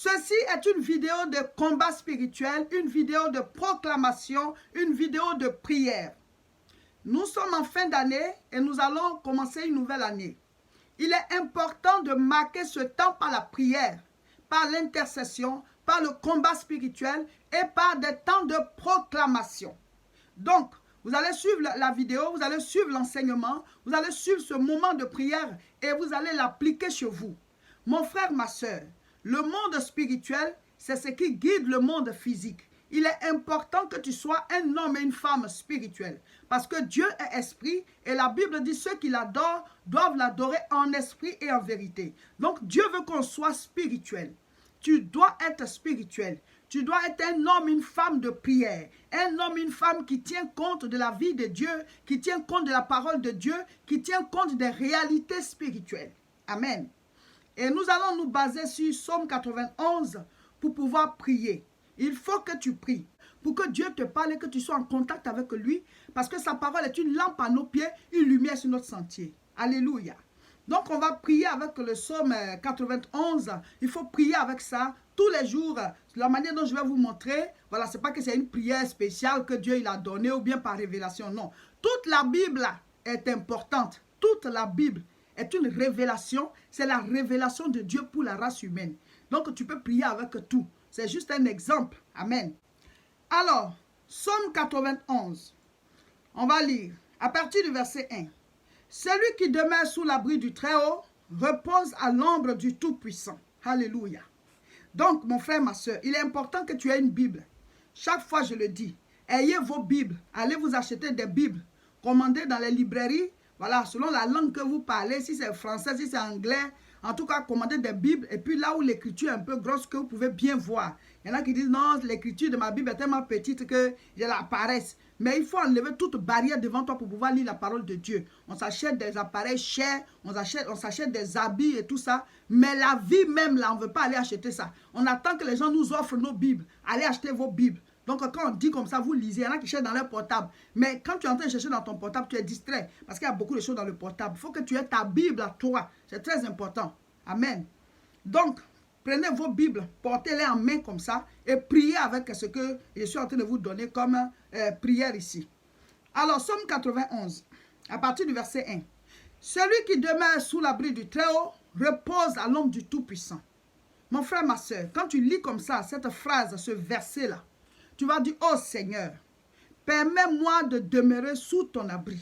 Ceci est une vidéo de combat spirituel, une vidéo de proclamation, une vidéo de prière. Nous sommes en fin d'année et nous allons commencer une nouvelle année. Il est important de marquer ce temps par la prière, par l'intercession, par le combat spirituel et par des temps de proclamation. Donc, vous allez suivre la vidéo, vous allez suivre l'enseignement, vous allez suivre ce moment de prière et vous allez l'appliquer chez vous. Mon frère, ma soeur, le monde spirituel, c'est ce qui guide le monde physique. Il est important que tu sois un homme et une femme spirituels. Parce que Dieu est esprit et la Bible dit ceux qui l'adorent doivent l'adorer en esprit et en vérité. Donc Dieu veut qu'on soit spirituel. Tu dois être spirituel. Tu dois être un homme, une femme de prière. Un homme, une femme qui tient compte de la vie de Dieu, qui tient compte de la parole de Dieu, qui tient compte des réalités spirituelles. Amen. Et nous allons nous baser sur Psaume 91 pour pouvoir prier. Il faut que tu pries pour que Dieu te parle et que tu sois en contact avec lui parce que sa parole est une lampe à nos pieds, une lumière sur notre sentier. Alléluia. Donc on va prier avec le Psaume 91. Il faut prier avec ça tous les jours. La manière dont je vais vous montrer, voilà, c'est pas que c'est une prière spéciale que Dieu il a donnée ou bien par révélation, non. Toute la Bible est importante. Toute la Bible est une révélation. C'est la révélation de Dieu pour la race humaine. Donc tu peux prier avec tout. C'est juste un exemple. Amen. Alors, Psaume 91. On va lire à partir du verset 1. Celui qui demeure sous l'abri du Très-Haut repose à l'ombre du Tout-Puissant. Alléluia. Donc, mon frère, ma soeur, il est important que tu aies une Bible. Chaque fois, je le dis, ayez vos Bibles. Allez vous acheter des Bibles. Commandez dans les librairies. Voilà, selon la langue que vous parlez, si c'est français, si c'est anglais. En tout cas, commandez des Bibles. Et puis là où l'écriture est un peu grosse, que vous pouvez bien voir. Il y en a qui disent, non, l'écriture de ma Bible est tellement petite que j'ai la paresse. Mais il faut enlever toute barrière devant toi pour pouvoir lire la parole de Dieu. On s'achète des appareils chers, on s'achète des habits et tout ça. Mais la vie même, là, on ne veut pas aller acheter ça. On attend que les gens nous offrent nos Bibles. Allez acheter vos Bibles. Donc, quand on dit comme ça, vous lisez. Il y en a qui cherchent dans leur portable. Mais quand tu es en train de chercher dans ton portable, tu es distrait. Parce qu'il y a beaucoup de choses dans le portable. Il faut que tu aies ta Bible à toi. C'est très important. Amen. Donc, prenez vos Bibles, portez-les en main comme ça et priez avec ce que je suis en train de vous donner comme prière ici. Alors, Psaume 91, à partir du verset 1. Celui qui demeure sous l'abri du Très-Haut repose à l'ombre du Tout-Puissant. Mon frère, ma soeur, quand tu lis comme ça, cette phrase, ce verset-là, tu vas dire, oh Seigneur, permets-moi de demeurer sous ton abri.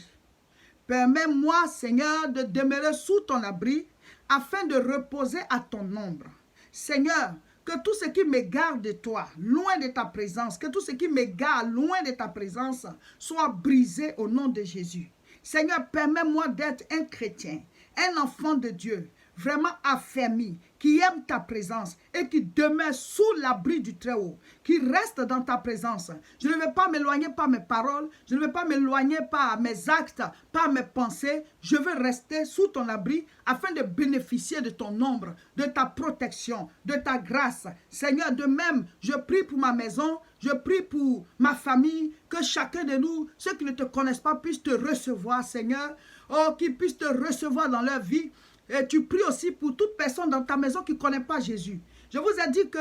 Permets-moi, Seigneur, de demeurer sous ton abri afin de reposer à ton ombre. Seigneur, que tout ce qui m'égare de toi, loin de ta présence, que tout ce qui m'égare loin de ta présence, soit brisé au nom de Jésus. Seigneur, permets-moi d'être un chrétien, un enfant de Dieu, vraiment affermi, qui aime ta présence et qui demeure sous l'abri du Très-Haut, qui reste dans ta présence. Je ne vais pas m'éloigner par mes paroles, je ne vais pas m'éloigner par mes actes, par mes pensées. Je veux rester sous ton abri afin de bénéficier de ton ombre, de ta protection, de ta grâce. Seigneur, de même, je prie pour ma maison, je prie pour ma famille, que chacun de nous, ceux qui ne te connaissent pas, puissent te recevoir, Seigneur. Oh, qu'ils puissent te recevoir dans leur vie. Et tu pries aussi pour toute personne dans ta maison qui ne connaît pas Jésus. Je vous ai dit que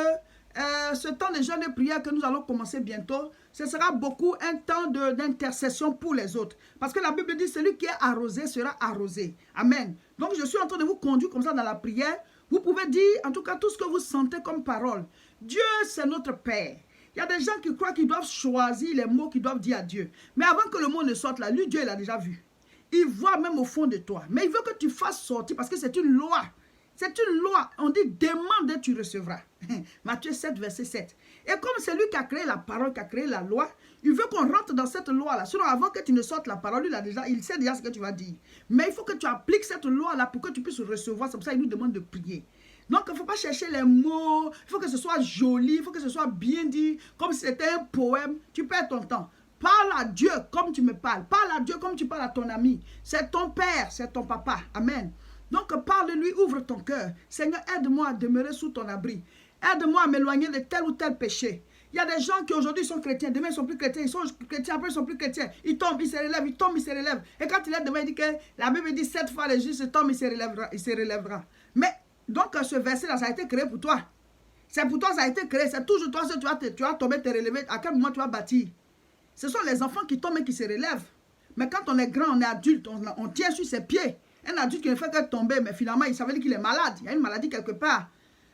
ce temps de jeûne et prière que nous allons commencer bientôt, ce sera beaucoup un temps d'intercession pour les autres. Parce que la Bible dit, celui qui est arrosé sera arrosé. Amen. Donc je suis en train de vous conduire comme ça dans la prière. Vous pouvez dire en tout cas tout ce que vous sentez comme parole. Dieu, c'est notre Père. Il y a des gens qui croient qu'ils doivent choisir les mots qu'ils doivent dire à Dieu. Mais avant que le mot ne sorte là, lui, Dieu, il a déjà vu. Il voit même au fond de toi. Mais il veut que tu fasses sortir parce que c'est une loi. C'est une loi. On dit demande et tu recevras. Matthieu 7, verset 7. Et comme c'est lui qui a créé la parole, qui a créé la loi, il veut qu'on rentre dans cette loi-là. Sinon, avant que tu ne sortes la parole, il sait déjà ce que tu vas dire. Mais il faut que tu appliques cette loi-là pour que tu puisses recevoir. C'est pour ça qu'il nous demande de prier. Donc, il ne faut pas chercher les mots. Il faut que ce soit joli. Il faut que ce soit bien dit. Comme si c'était un poème. Tu perds ton temps. Parle à Dieu comme tu me parles. Parle à Dieu comme tu parles à ton ami. C'est ton père, c'est ton papa. Amen. Donc parle-lui, ouvre ton cœur. Seigneur, aide-moi à demeurer sous ton abri. Aide-moi à m'éloigner de tel ou tel péché. Il y a des gens qui aujourd'hui sont chrétiens, demain ils ne sont plus chrétiens, ils sont chrétiens, après ils ne sont plus chrétiens. Ils tombent, ils se relèvent, ils tombent, ils se relèvent. Et quand il est demain, il dit que la Bible dit 7 fois les justes tombent, il se relèvera. Mais donc ce verset-là, ça a été créé pour toi. C'est pour toi, ça a été créé. C'est toujours toi, si tu vas tomber, te relever. À quel moment tu vas bâtir? Ce sont les enfants qui tombent et qui se relèvent. Mais quand on est grand, on est adulte, on tient sur ses pieds. Un adulte qui ne fait que tomber, mais finalement, il savait qu'il est malade. Il y a une maladie quelque part.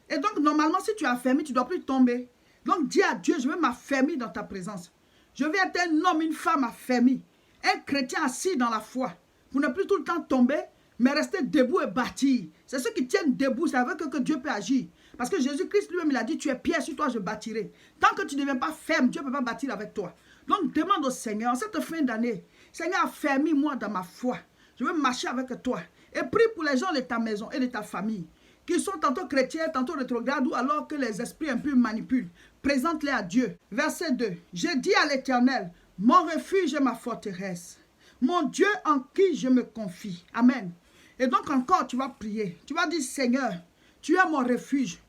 Et donc, normalement, si tu es affermi, tu ne dois plus tomber. Donc, dis à Dieu, je veux m'affermir dans ta présence. Je veux être un homme, une femme affermie. Un chrétien assis dans la foi. Pour ne plus tout le temps tomber, mais rester debout et bâtir. C'est ceux qui tiennent debout, c'est avec eux que Dieu peut agir. Parce que Jésus-Christ lui-même, il a dit, tu es pierre, sur toi je bâtirai. Tant que tu ne deviens pas ferme, Dieu ne peut pas bâtir avec toi. Donc, demande au Seigneur, en cette fin d'année, Seigneur, affermis-moi dans ma foi. Je veux marcher avec toi. Et prie pour les gens de ta maison et de ta famille, qui sont tantôt chrétiens, tantôt rétrogrades, ou alors que les esprits impurs manipulent. Présente-les à Dieu. Verset 2. J'ai dit à l'Éternel, mon refuge et ma forteresse, mon Dieu en qui je me confie. Amen. Et donc encore, tu vas prier. Tu vas dire, Seigneur, tu es mon refuge.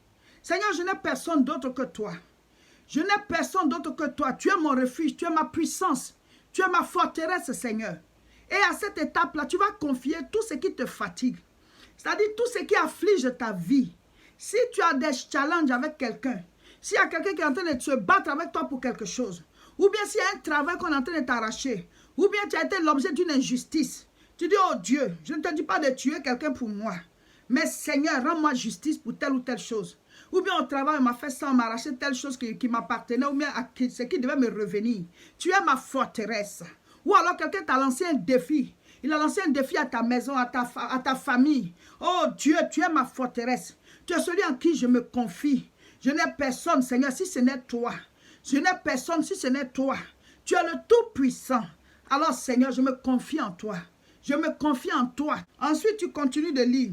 Seigneur, je n'ai personne d'autre que toi. Je n'ai personne d'autre que toi. Tu es mon refuge, tu es ma puissance. Tu es ma forteresse, Seigneur. Et à cette étape-là, tu vas confier tout ce qui te fatigue. C'est-à-dire tout ce qui afflige ta vie. Si tu as des challenges avec quelqu'un, s'il y a quelqu'un qui est en train de se battre avec toi pour quelque chose, ou bien s'il y a un travail qu'on est en train de t'arracher, ou bien tu as été l'objet d'une injustice, tu dis, oh Dieu, je ne te dis pas de tuer quelqu'un pour moi, mais Seigneur, rends-moi justice pour telle ou telle chose. Ou bien au travail, on m'a fait ça, on m'a arraché telle chose qui m'appartenait, ou bien ce qui devait me revenir. Tu es ma forteresse. Ou alors quelqu'un t'a lancé un défi. Il a lancé un défi à ta maison, à ta famille. Oh Dieu, tu es ma forteresse. Tu es celui en qui je me confie. Je n'ai personne, Seigneur, si ce n'est toi. Je n'ai personne, si ce n'est toi. Tu es le Tout-Puissant. Alors Seigneur, je me confie en toi. Je me confie en toi. Ensuite, tu continues de lire.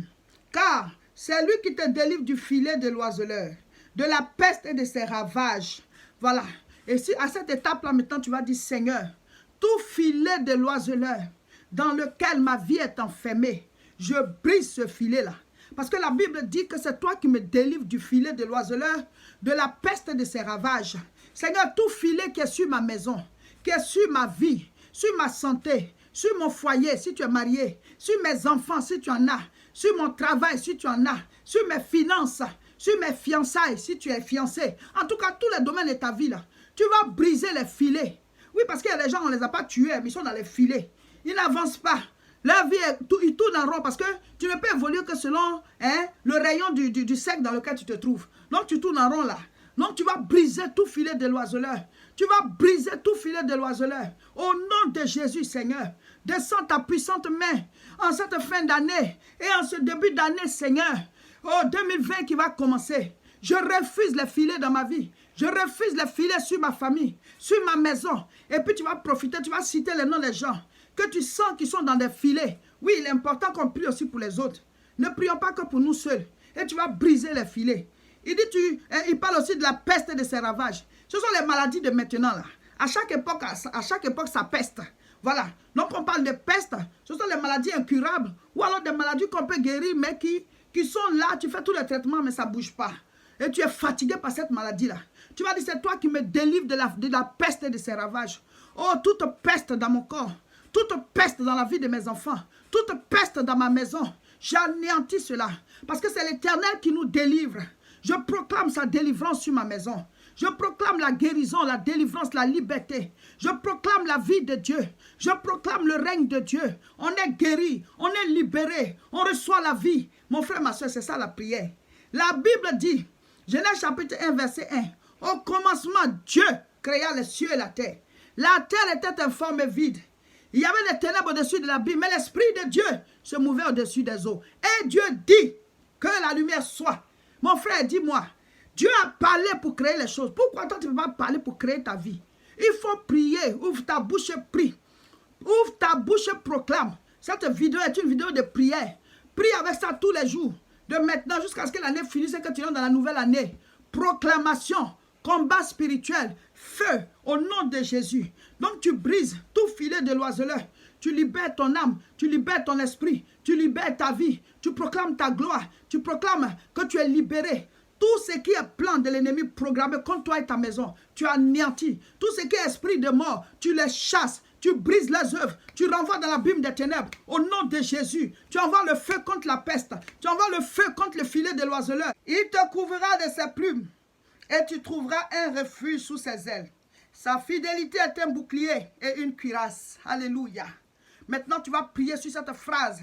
Car c'est lui qui te délivre du filet de l'oiseleur, de la peste et de ses ravages. Voilà. Et si à cette étape-là, maintenant, tu vas dire, Seigneur, tout filet de l'oiseleur dans lequel ma vie est enfermée, je brise ce filet-là. Parce que la Bible dit que c'est toi qui me délivres du filet de l'oiseleur, de la peste et de ses ravages. Seigneur, tout filet qui est sur ma maison, qui est sur ma vie, sur ma santé, sur mon foyer, si tu es marié, sur mes enfants, si tu en as, sur mon travail, si tu en as, sur mes finances, sur mes fiançailles, si tu es fiancé. En tout cas, tous les domaines de ta vie, là, tu vas briser les filets. Oui, parce qu'il y a des gens, on ne les a pas tués, mais ils sont dans les filets. Ils n'avancent pas. Leur vie, ils tournent en rond parce que tu ne peux évoluer que selon le rayon du cercle dans lequel tu te trouves. Donc, tu tournes en rond là. Donc, tu vas briser tout filet de l'oiseleur. Tu vas briser tout filet de l'oiseleur. Au nom de Jésus, Seigneur, descends ta puissante main en cette fin d'année et en ce début d'année, Seigneur. Oh, 2020 qui va commencer. Je refuse les filets dans ma vie. Je refuse les filets sur ma famille, sur ma maison. Et puis tu vas profiter, tu vas citer les noms des gens que tu sens qui sont dans des filets. Oui, il est important qu'on prie aussi pour les autres. Ne prions pas que pour nous seuls. Et tu vas briser les filets. Il parle aussi de la peste et de ses ravages. Ce sont les maladies de maintenant là. À chaque époque, ça peste. Voilà. Donc on parle de peste. Ce sont les maladies incurables. Ou alors des maladies qu'on peut guérir, mais qui sont là. Tu fais tous les traitements, mais ça ne bouge pas. Et tu es fatigué par cette maladie-là. Tu vas dire, c'est toi qui me délivre de la peste et de ses ravages. Oh, toute peste dans mon corps. Toute peste dans la vie de mes enfants. Toute peste dans ma maison. J'anéantis cela. Parce que c'est l'Éternel qui nous délivre. Je proclame sa délivrance sur ma maison. Je proclame la guérison, la délivrance, la liberté. Je proclame la vie de Dieu. Je proclame le règne de Dieu. On est guéri, on est libéré, on reçoit la vie. Mon frère, ma soeur, c'est ça la prière. La Bible dit, Genèse chapitre 1, verset 1. Au commencement, Dieu créa les cieux et la terre. La terre était informe et vide. Il y avait des ténèbres au-dessus de l'abîme, mais l'Esprit de Dieu se mouvait au-dessus des eaux. Et Dieu dit que la lumière soit. Mon frère, dis-moi, Dieu a parlé pour créer les choses. Pourquoi toi tu ne peux pas parler pour créer ta vie? Il faut prier. Ouvre ta bouche et prie. Ouvre ta bouche et proclame. Cette vidéo est une vidéo de prière. Prie avec ça tous les jours. De maintenant jusqu'à ce que l'année finisse et que tu entres dans la nouvelle année. Proclamation, combat spirituel, feu au nom de Jésus. Donc tu brises tout filet de l'oiseleur. Tu libères ton âme, tu libères ton esprit, tu libères ta vie. Tu proclames ta gloire. Tu proclames que tu es libéré. Tout ce qui est plan de l'ennemi programmé contre toi et ta maison, tu anéantis. Tout ce qui est esprit de mort, tu les chasses. Tu brises les œuvres. Tu renvoies dans l'abîme des ténèbres. Au nom de Jésus, tu envoies le feu contre la peste. Tu envoies le feu contre le filet de l'oiseleur. Il te couvrira de ses plumes. et tu trouveras un refuge sous ses ailes. Sa fidélité est un bouclier et une cuirasse. Alléluia. Maintenant, tu vas prier sur cette phrase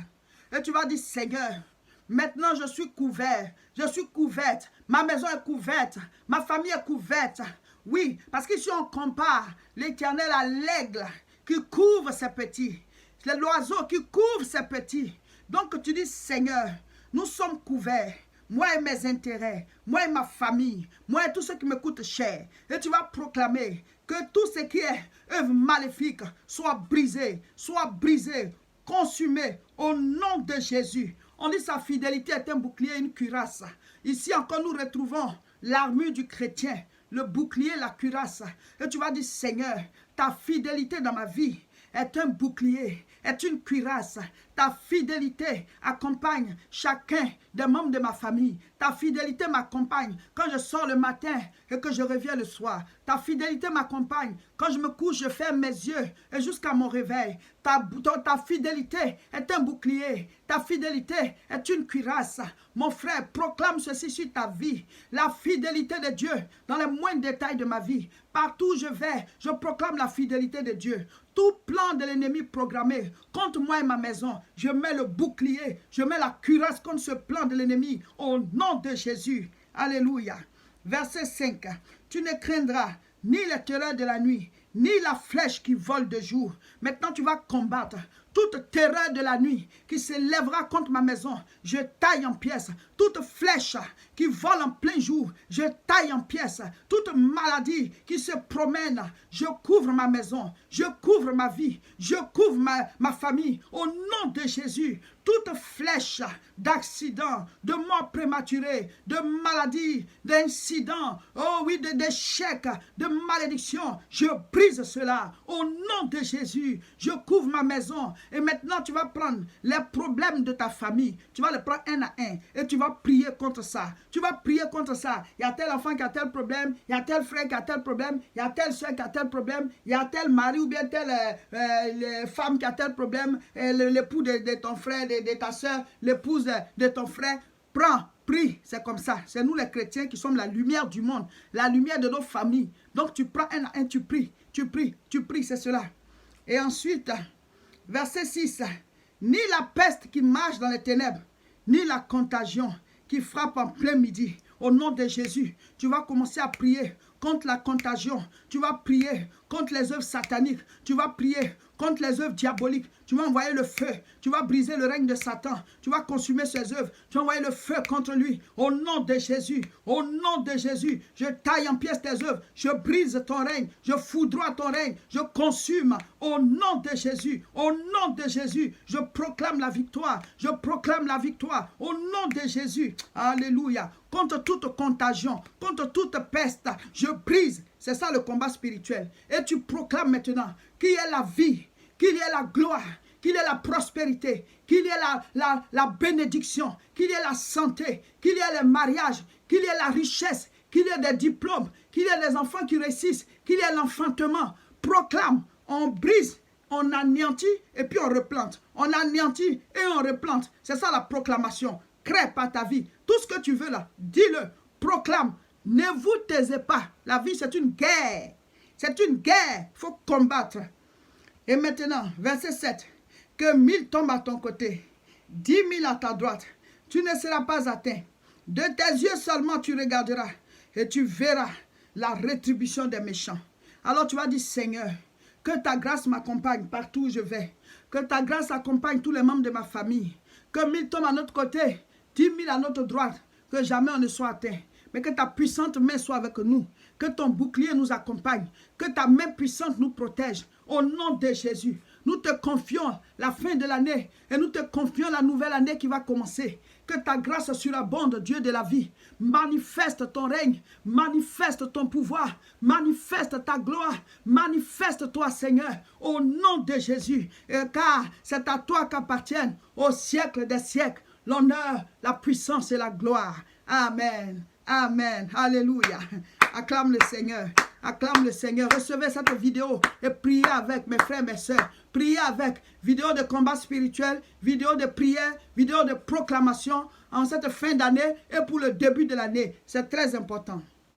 et tu vas dire, Seigneur, maintenant je suis couvert, je suis couverte, ma maison est couverte, ma famille est couverte. Oui, parce qu'ici on compare l'Éternel à l'aigle qui couvre ses petits, l'oiseau qui couvre ses petits. Donc tu dis, Seigneur, nous sommes couverts. Moi et mes intérêts, moi et ma famille, moi et tout ce qui me coûte cher. Et tu vas proclamer que tout ce qui est œuvre maléfique soit brisé, consumé au nom de Jésus. On dit sa fidélité est un bouclier et une cuirasse. Ici encore nous retrouvons l'armure du chrétien, le bouclier, la cuirasse. Et tu vas dire, Seigneur, ta fidélité dans ma vie est un bouclier, est une cuirasse. Ta fidélité accompagne chacun des membres de ma famille. Ta fidélité m'accompagne quand je sors le matin et que je reviens le soir. Ta fidélité m'accompagne quand je me couche, je ferme mes yeux et jusqu'à mon réveil. Ta fidélité est un bouclier. Ta fidélité est une cuirasse. Mon frère, proclame ceci sur ta vie. La fidélité de Dieu dans les moindres détails de ma vie. Partout où je vais, je proclame la fidélité de Dieu. Tout plan de l'ennemi programmé contre moi et ma maison, je mets le bouclier, je mets la cuirasse contre ce plan de l'ennemi au nom de Jésus. Alléluia. Verset 5. Tu ne craindras ni les terreurs de la nuit, ni la flèche qui vole de jour. Maintenant tu vas combattre toute terreur de la nuit qui s'élèvera contre ma maison. Je taille en pièces. Toute flèche qui vole en plein jour, je taille en pièces. Toute maladie qui se promène, je couvre ma maison, je couvre ma vie, je couvre ma famille. Au nom de Jésus, toute flèche d'accident, de mort prématurée, de maladie, d'incident, oh oui, d'échec, de malédiction, je brise cela. Au nom de Jésus, je couvre ma maison. Et maintenant, tu vas prendre les problèmes de ta famille. Tu vas les prendre un à un. Et tu vas prier contre ça. Tu vas prier contre ça. Il y a tel enfant qui a tel problème. Il y a tel frère qui a tel problème. Il y a telle soeur qui a tel problème. Il y a tel mari ou bien telle femme qui a tel problème. L'époux de ton frère, de ta soeur, l'épouse de ton frère. Prends, prie. C'est comme ça. C'est nous les chrétiens qui sommes la lumière du monde. La lumière de nos familles. Donc tu prends un à un, tu pries. Tu pries, tu pries, c'est cela. Et ensuite, verset 6. Ni la peste qui marche dans les ténèbres, ni la contagion qui frappe en plein midi. Au nom de Jésus, tu vas commencer à prier contre la contagion. Tu vas prier contre les œuvres sataniques. Tu vas prier contre les œuvres diaboliques. Tu vas envoyer le feu. Tu vas briser le règne de Satan. Tu vas consumer ses œuvres. Tu vas envoyer le feu contre lui. Au nom de Jésus. Au nom de Jésus. Je taille en pièces tes œuvres. Je brise ton règne. Je foudroie ton règne. Je consume. Au nom de Jésus. Au nom de Jésus. Je proclame la victoire. Je proclame la victoire. Au nom de Jésus. Alléluia. Contre toute contagion. Contre toute peste. Je brise. C'est ça le combat spirituel. Et tu proclames maintenant qu'il y ait la vie, qu'il y ait la gloire, qu'il y ait la prospérité, qu'il y ait la bénédiction, qu'il y ait la santé, qu'il y ait le mariage, qu'il y ait la richesse, qu'il y ait des diplômes, qu'il y ait des enfants qui réussissent, qu'il y ait l'enfantement. Proclame, on brise, on anéantit et puis on replante. On anéantit et on replante. C'est ça la proclamation. Crée par ta vie. Tout ce que tu veux là, dis-le, proclame. Ne vous taisez pas. La vie, c'est une guerre. C'est une guerre. Il faut combattre. Et maintenant, verset 7. Que 1000 tombent à ton côté, 10 000 à ta droite. Tu ne seras pas atteint. De tes yeux seulement tu regarderas. Et tu verras la rétribution des méchants. Alors tu vas dire, Seigneur, que ta grâce m'accompagne partout où je vais. Que ta grâce accompagne tous les membres de ma famille. Que 1000 tombent à notre côté, 10 000 à notre droite. Que jamais on ne soit atteint. Mais que ta puissante main soit avec nous. Que ton bouclier nous accompagne. Que ta main puissante nous protège. Au nom de Jésus, nous te confions la fin de l'année. Et nous te confions la nouvelle année qui va commencer. Que ta grâce surabonde, Dieu de la vie. Manifeste ton règne. Manifeste ton pouvoir. Manifeste ta gloire. Manifeste-toi, Seigneur. Au nom de Jésus. Et car c'est à toi qu'appartiennent au siècle des siècles l'honneur, la puissance et la gloire. Amen. Amen. Alléluia. Acclame le Seigneur. Acclame le Seigneur. Recevez cette vidéo et priez avec mes frères, mes soeurs. Priez avec. Vidéo de combat spirituel, vidéo de prière, vidéo de proclamation en cette fin d'année et pour le début de l'année. C'est très important.